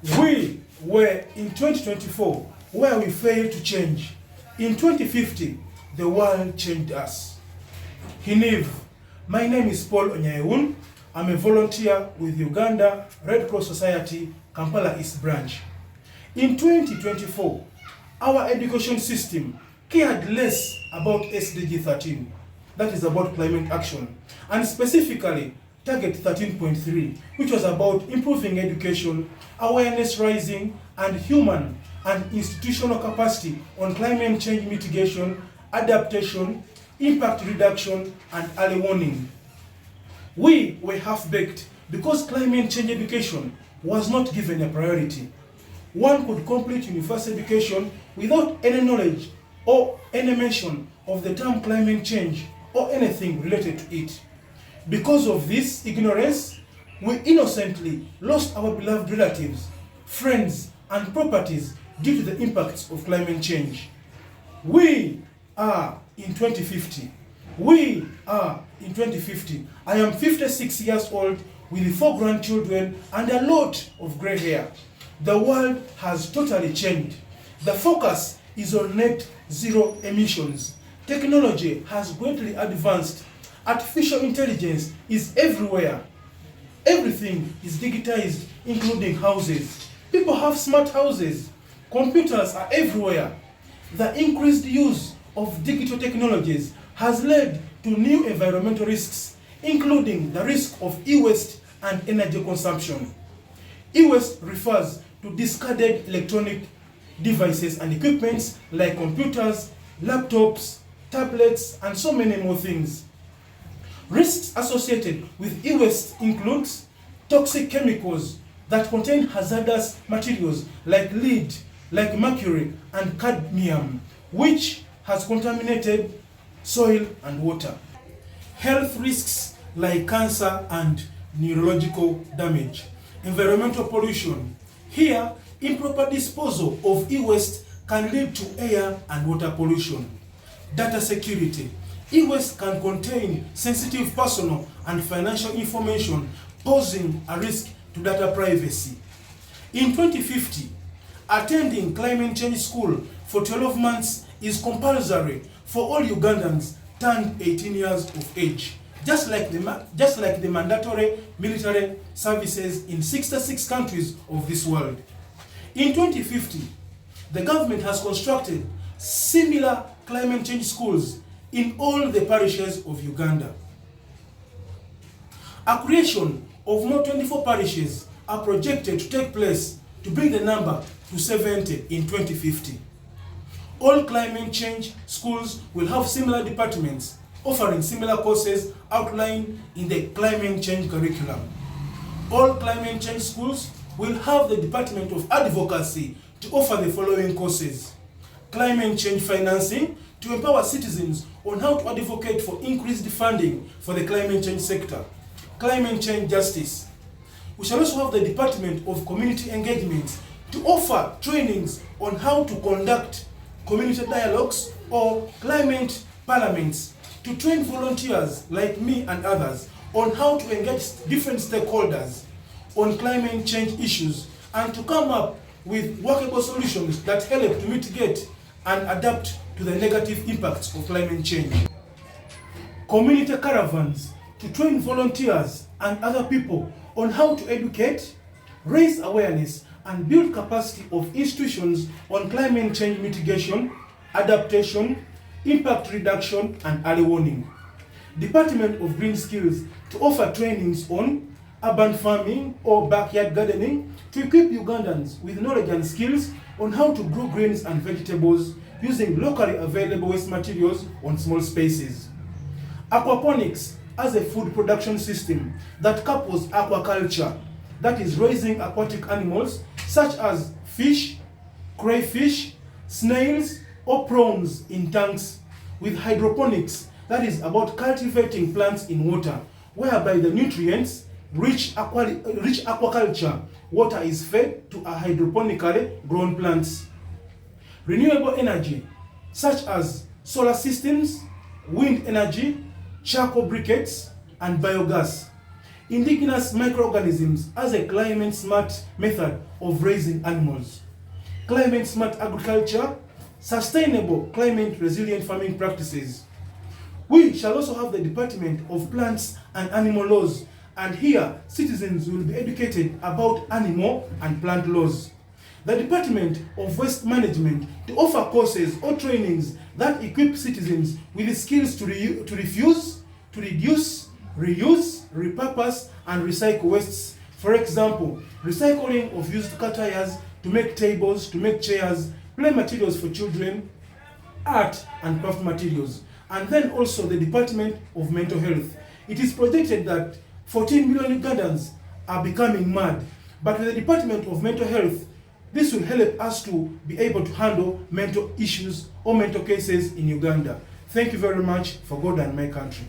We were in 2024 where we failed to change. In 2050, the world changed us. Hiniv, my name is Paul Onyaewun. I'm a volunteer with Uganda Red Cross Society, Kampala East Branch. In 2024, our education system cared less about SDG 13, that is about climate action, and specifically Target 13.3, which was about improving education, awareness raising, and human and institutional capacity on climate change mitigation, adaptation, impact reduction, and early warning. We were half-baked because climate change education was not given a priority. One could complete university education without any knowledge or any mention of the term climate change or anything related to it. Because of this ignorance, we innocently lost our beloved relatives, friends, and properties due to the impacts of climate change. We are in 2050. We are in 2050. I am 56 years old with 4 grandchildren and a lot of gray hair. The world has totally changed. The focus is on net zero emissions. Technology has greatly advanced. Artificial intelligence is everywhere. Everything is digitized, including houses. People have smart houses. Computers are everywhere. The increased use of digital technologies has led to new environmental risks, including the risk of e-waste and energy consumption. E-waste refers to discarded electronic devices and equipments like computers, laptops, tablets, and so many more things. Risks associated with e-waste includes toxic chemicals that contain hazardous materials like lead, like mercury, and cadmium, which has contaminated soil and water. Health risks like cancer and neurological damage. Environmental pollution. Here, improper disposal of e-waste can lead to air and water pollution. Data security. E-waste can contain sensitive personal and financial information, posing a risk to data privacy. In 2050, attending climate change school for 12 months is compulsory for all Ugandans turned 18 years of age, just like the mandatory military services in 66 countries of this world. In 2050, the government has constructed similar climate change schools in all the parishes of Uganda. A creation of more 24 parishes are projected to take place to bring the number to 70 in 2050. All climate change schools will have similar departments offering similar courses outlined in the climate change curriculum. All climate change schools will have the Department of Advocacy to offer the following courses: climate change financing to empower citizens on how to advocate for increased funding for the climate change sector; climate change justice. We shall also have the Department of Community Engagement to offer trainings on how to conduct community dialogues or climate parliaments, to train volunteers like me and others on how to engage different stakeholders on climate change issues, and to come up with workable solutions that help to mitigate and adapt to the negative impacts of climate change. Community caravans to train volunteers and other people on how to educate, raise awareness, and build capacity of institutions on climate change mitigation, adaptation, impact reduction, and early warning. Department of Green Skills to offer trainings on urban farming or backyard gardening to equip Ugandans with knowledge and skills on how to grow grains and vegetables using locally available waste materials on small spaces. Aquaponics as a food production system that couples aquaculture, that is raising aquatic animals such as fish, crayfish, snails, or prawns in tanks, with hydroponics, that is about cultivating plants in water, whereby the nutrients rich aquaculture water is fed to a hydroponically grown plants. Renewable energy, such as solar systems, wind energy, charcoal briquettes, and biogas. indigenous microorganisms as a climate-smart method of raising animals, climate-smart agriculture, sustainable climate-resilient farming practices. We shall also have the Department of Plants and Animal Laws, and here citizens will be educated about animal and plant laws. The Department of Waste Management to offer courses or trainings that equip citizens with the skills to refuse, to reduce, reuse, repurpose, and recycle wastes. For example, recycling of used car tires to make tables, to make chairs, play materials for children, art and craft materials. And then also the Department of Mental Health. It is projected that 14 million Ugandans are becoming mad. But with the Department of Mental Health, this will help us to be able to handle mental issues or mental cases in Uganda. Thank you very much. For God and my country.